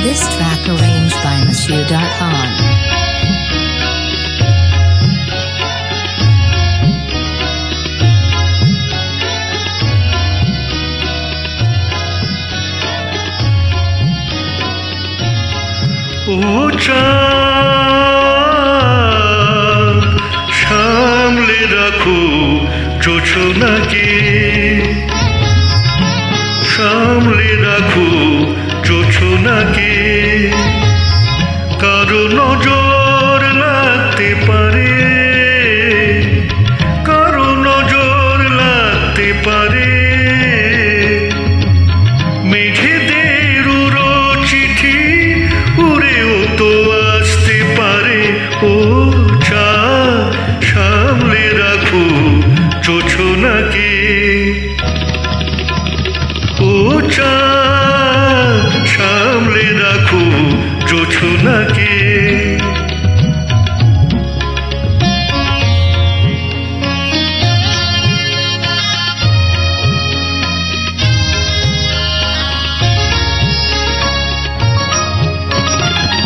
This track arranged by Monsieur.on. ও চাঁদ সামলে রাখো জোছনাকে, সামলে রাখো জোছনাকে, কারো নজর লাগতে পারে, কারো নজর লাগতে পারে। মেঘেদের উড়ো চিঠি উড়েও তো আসতে পারে। ও চাঁদ সামলে রাখো জোছনাকে, ও চাঁদ সামলে রাখো জোছনাকে।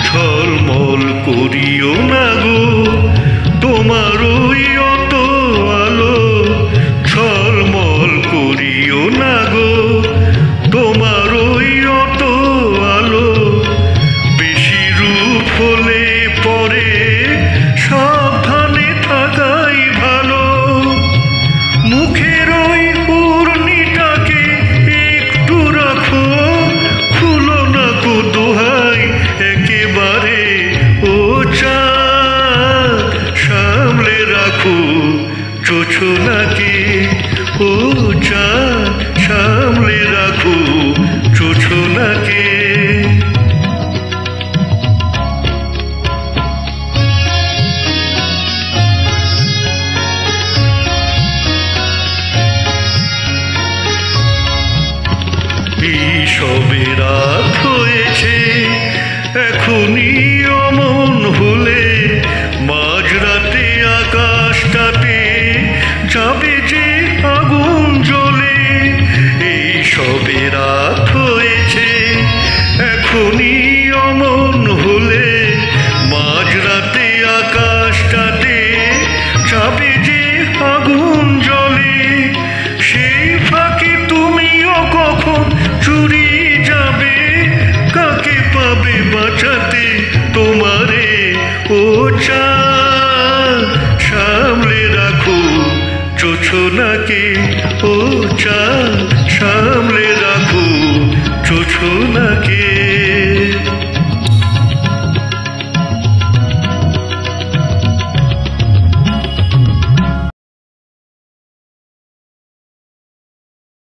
ঝলমল করিও না গো তোমার ওই অত আলো, ঝলমল করিও না গো তোমার ওই অত আলো। বেশি রূপ হলে পরে সাবধানে থাকাই ভালো। মুখের ওই পূর্ণিটাকে একটু রাখো, খুলো না গো দোহাই একেবারে। ও চাঁদ সামলে রাখো জোছনাকে, ও চাঁদ সামলে রাখো জোছনাকে। এই সবে রাত হয়েছে এখনই অমন হলে, মাঝরাতে আকাশটাতে যাবে যে আগুন জ্বলে। এই সবে রাত হয়েছে এখনই অমন হলে, মাঝরাতে আকাশটাতে যাবে যে আগুন জ্বলে। সেই ফাঁকে তুমিও কখন চুরি যাবে, কাকে পাবে বাঁচাতে তোমারে। ও চাঁদ সামলে রাখো জোছনাকে, ও চাঁদ সামলে রাখো জোছনাকে।